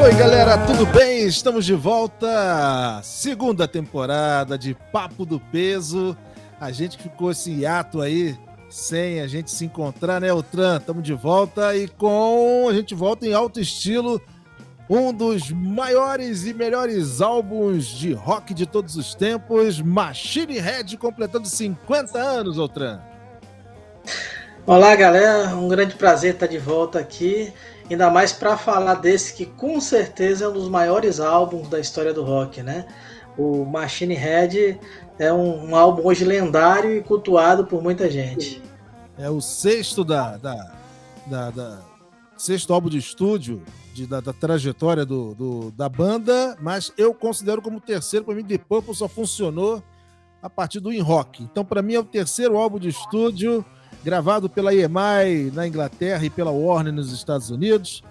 Oi, galera, tudo bem? Estamos de volta, segunda temporada de Papo do Peso. A gente ficou esse hiato aí, sem a gente se encontrar, né, Altran? Estamos de volta e a gente volta em alto estilo, um dos maiores e melhores álbuns de rock de todos os tempos, Machine Head, completando 50 anos, Altran. Olá, galera, um grande prazer estar de volta aqui, ainda mais para falar desse que com certeza é um dos maiores álbuns da história do rock, né? O Machine Head é um álbum hoje lendário e cultuado por muita gente. É o sexto sexto álbum de estúdio da trajetória da banda, mas eu considero como o terceiro. Para mim, The Purple só funcionou a partir do In Rock. Então, para mim, é o terceiro álbum de estúdio gravado pela EMI na Inglaterra e pela Warner nos Estados Unidos.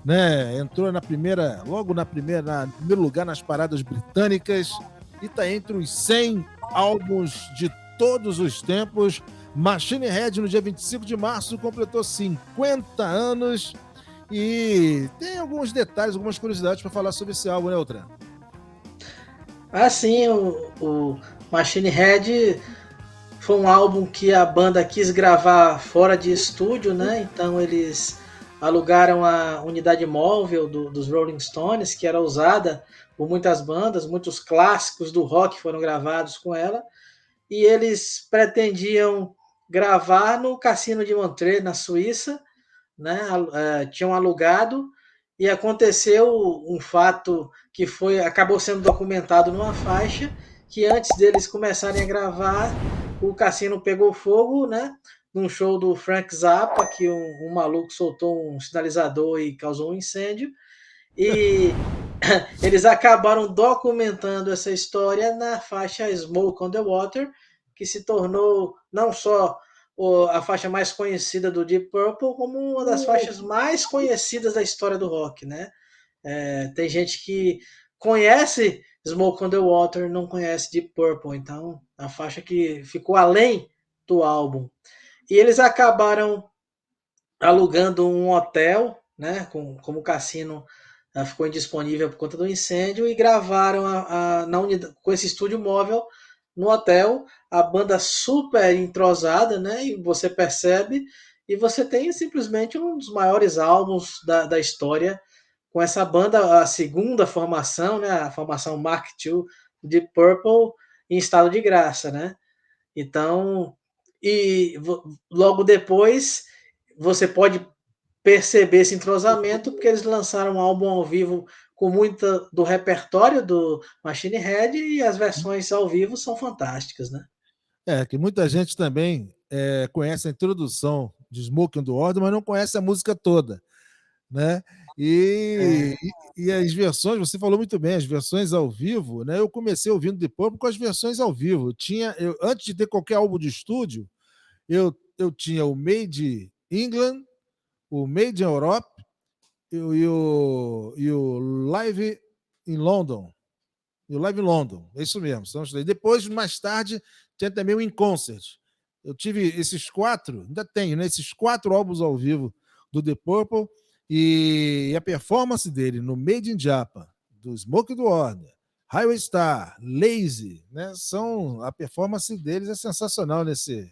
Né? Entrou no primeiro lugar nas paradas britânicas e está entre os 100 álbuns de todos os tempos. Machine Head, no dia 25 de março, completou 50 anos e tem alguns detalhes, algumas curiosidades para falar sobre esse álbum, né, Altran? Assim, o Machine Head foi um álbum que a banda quis gravar fora de estúdio, né? Então eles alugaram a unidade móvel dos Rolling Stones, que era usada por muitas bandas, muitos clássicos do rock foram gravados com ela, e eles pretendiam gravar no Cassino de Montreux, na Suíça, né? Tinham alugado, e aconteceu um fato que acabou sendo documentado numa faixa, que antes deles começarem a gravar, o cassino pegou fogo, né? Num show do Frank Zappa, que um maluco soltou um sinalizador e causou um incêndio. E eles acabaram documentando essa história na faixa Smoke on the Water, que se tornou não só a faixa mais conhecida do Deep Purple, como uma das faixas mais conhecidas da história do rock, né? Tem gente que conhece Smoke on the Water, não conhece Deep Purple, então a faixa que ficou além do álbum. E eles acabaram alugando um hotel, né? Como o cassino ficou indisponível por conta do incêndio, e gravaram com esse estúdio móvel no hotel, a banda super entrosada, né? E você percebe, e você tem simplesmente um dos maiores álbuns da história com essa banda, a segunda formação, né? A formação Mark II de Purple em estado de graça, né? Então, e logo depois você pode perceber esse entrosamento, porque eles lançaram um álbum ao vivo com muita do repertório do Machine Head, e as versões ao vivo são fantásticas, né? Que muita gente também conhece a introdução de Smoke on the Water, mas não conhece a música toda, né? E, É. e as versões, você falou muito bem, as versões ao vivo, né? Eu comecei ouvindo The Purple com as versões ao vivo. Antes de ter qualquer álbum de estúdio, eu tinha o Made England, o Made in Europe e o Live in London. E o Live in London, é isso mesmo. São os três. Depois, mais tarde, tinha também o In Concert. Eu tive esses quatro, ainda tenho, né? Esses quatro álbuns ao vivo do The Purple e a performance dele no Made in Japan, do Smoke do Order, Highway Star, Lazy, né? A performance deles é sensacional nesse.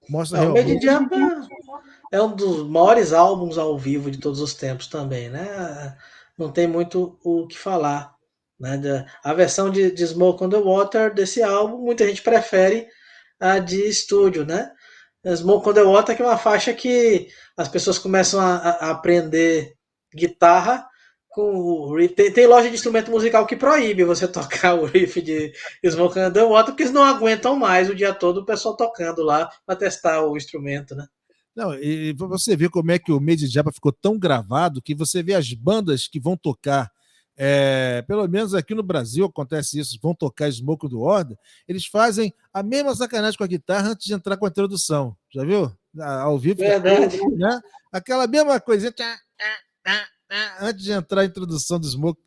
Mostra O Made in realmente. Japan é um dos maiores álbuns ao vivo de todos os tempos também, né? Não tem muito o que falar. Né? A versão de Smoke on the Water desse álbum, muita gente prefere a de estúdio, né? Smoke on the Water, que é uma faixa que as pessoas começam a aprender guitarra com o riff. Tem loja de instrumento musical que proíbe você tocar o riff de Smoke on the Water, porque eles não aguentam mais o dia todo o pessoal tocando lá para testar o instrumento, né? Não, e você vê como é que o Made in Japan ficou tão gravado que você vê as bandas que vão tocar, pelo menos aqui no Brasil acontece isso, vão tocar Smoke on the Water, eles fazem a mesma sacanagem com a guitarra antes de entrar com a introdução. Já viu? Ao vivo fica, Verdade. né? Aquela mesma coisinha antes de entrar a introdução do Smoke.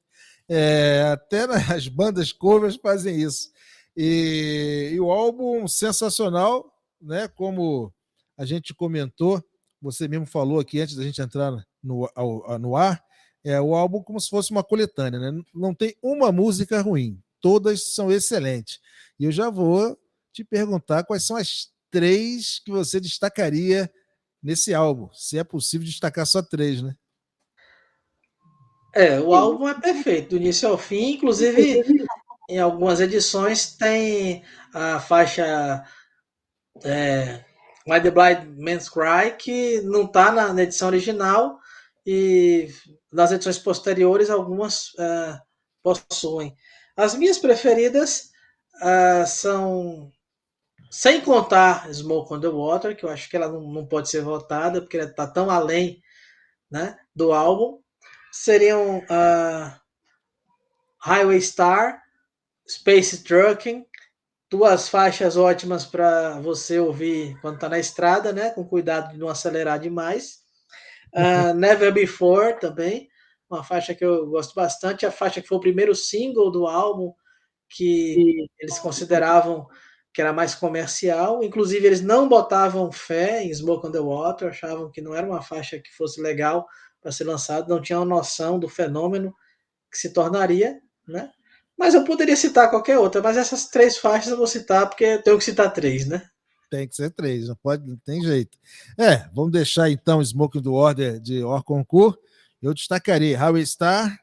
Até as bandas covers fazem isso. E o álbum sensacional, né? Como a gente comentou, você mesmo falou aqui antes da gente entrar no ar, o álbum como se fosse uma coletânea, né? Não tem uma música ruim, todas são excelentes. E eu já vou te perguntar quais são as 3 que você destacaria nesse álbum, se é possível destacar só 3, né? O álbum é perfeito, do início ao fim, inclusive em algumas edições tem a faixa Why the Blind Man's Cry, que não está na edição original, e nas edições posteriores algumas possuem. As minhas preferidas são, sem contar Smoke on the Water, que eu acho que ela não pode ser votada, porque ela está tão além, né, do álbum, seriam Highway Star, Space Trucking, 2 faixas ótimas para você ouvir quando está na estrada, né? Com cuidado de não acelerar demais. Never Before também, uma faixa que eu gosto bastante, a faixa que foi o primeiro single do álbum, que eles consideravam que era mais comercial. Inclusive, eles não botavam fé em Smoke on the Water, achavam que não era uma faixa que fosse legal para ser lançada, não tinham noção do fenômeno que se tornaria, né? Mas eu poderia citar qualquer outra, mas essas 3 faixas eu vou citar porque eu tenho que citar 3, né? Tem que ser 3, não tem jeito. Vamos deixar então Smoke on the Water de Orconcourt. Eu destacaria Highway Star,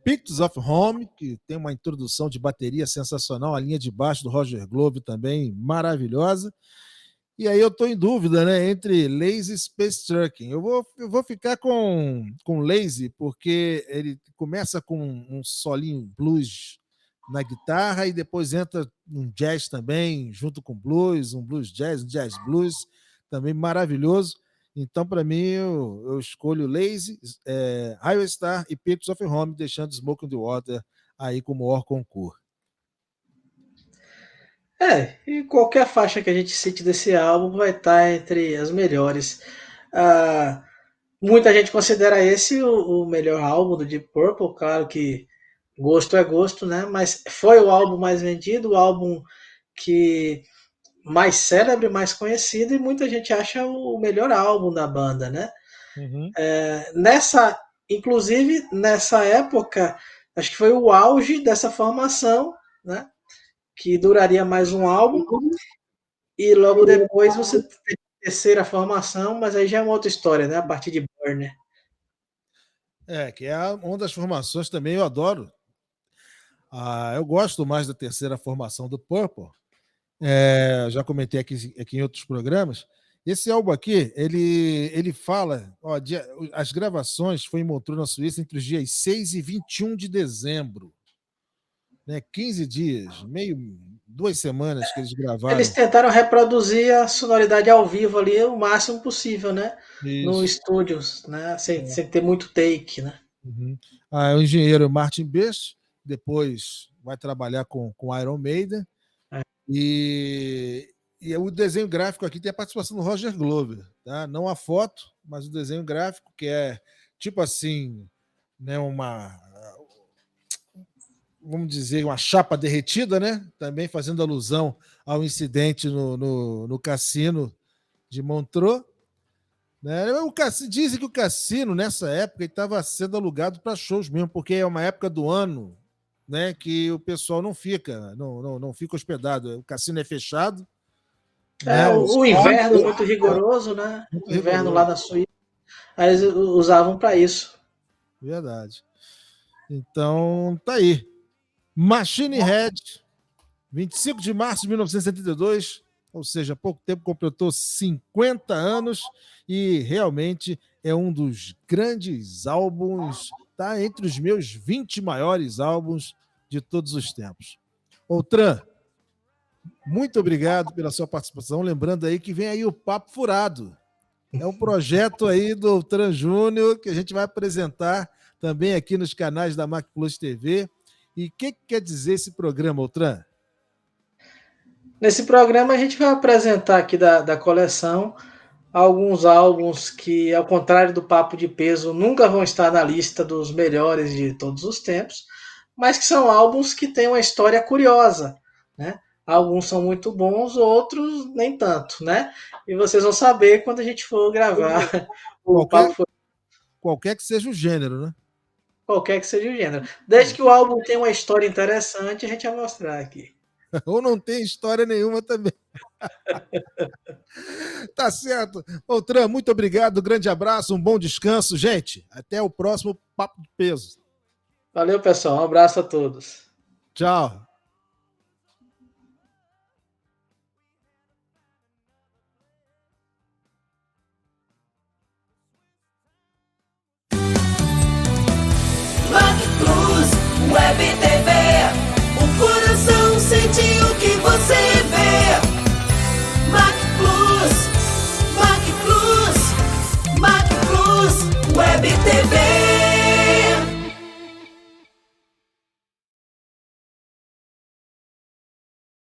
Pictures of Home, que tem uma introdução de bateria sensacional, a linha de baixo do Roger Glover também maravilhosa. E aí eu estou em dúvida, né, entre Lazy e Space Trucking. Eu vou ficar com Lazy, porque ele começa com um solinho blues na guitarra e depois entra um jazz também, junto com blues, um blues jazz, um jazz blues, também maravilhoso. Então, para mim, eu escolho Lazy, Highway Star e Pictures of Home, deixando Smoke on the Water aí como Or Concours. E qualquer faixa que a gente cite desse álbum vai estar entre as melhores. Muita gente considera esse o melhor álbum do Deep Purple, claro que gosto é gosto, né? Mas foi o álbum mais vendido, o álbum que mais célebre, mais conhecido, e muita gente acha o melhor álbum da banda, né? Uhum. Inclusive, nessa época, acho que foi o auge dessa formação, né? Que duraria mais um álbum, e logo depois você tem a terceira formação, mas aí já é uma outra história, né? A partir de Burner. Que é uma das formações também, eu adoro. Eu gosto mais da terceira formação do Purple. Já comentei aqui em outros programas. Esse álbum aqui, ele fala, as gravações foi em Montreux, na Suíça, entre os dias 6 e 21 de dezembro. Né? 15 dias, 2 semanas que eles gravaram. Eles tentaram reproduzir a sonoridade ao vivo ali o máximo possível, né? No Isso. estúdio, né? Sem ter muito take, né? Uhum. O engenheiro Martin Best, depois vai trabalhar com Iron Maiden. E o desenho gráfico aqui tem a participação do Roger Glover, tá? Não a foto, mas o desenho gráfico, que é tipo assim, né, vamos dizer, uma chapa derretida, né? Também fazendo alusão ao incidente no cassino de Montreux. Né? Dizem que o cassino, nessa época, estava sendo alugado para shows mesmo, porque é uma época do ano, né, que o pessoal não fica hospedado. O cassino é fechado. Né? O inverno muito rigoroso, né? Muito O inverno rigoroso. lá na Suíça. Aí eles usavam para isso. Verdade. Então, tá aí. Machine Head, 25 de março de 1972. ou seja, há pouco tempo completou 50 anos e realmente é um dos grandes álbuns, tá entre os meus 20 maiores álbuns de todos os tempos. Outran, muito obrigado pela sua participação. Lembrando aí que vem aí o Papo Furado. É um projeto aí do Outran Júnior que a gente vai apresentar também aqui nos canais da Mac Plus TV. E o que quer dizer esse programa, Outran? Nesse programa a gente vai apresentar aqui da coleção alguns álbuns que, ao contrário do Papo de Peso, nunca vão estar na lista dos melhores de todos os tempos, mas que são álbuns que têm uma história curiosa, né? Alguns são muito bons, outros nem tanto, né? E vocês vão saber quando a gente for gravar o Qualquer, Papo, qualquer que seja o gênero, né? qualquer que seja o gênero. Desde que o álbum tenha uma história interessante, a gente vai mostrar aqui. Ou não tem história nenhuma também. Tá certo. Outran, muito obrigado, grande abraço, um bom descanso. Gente, até o próximo Papo de Peso. Valeu, pessoal. Um abraço a todos. Tchau.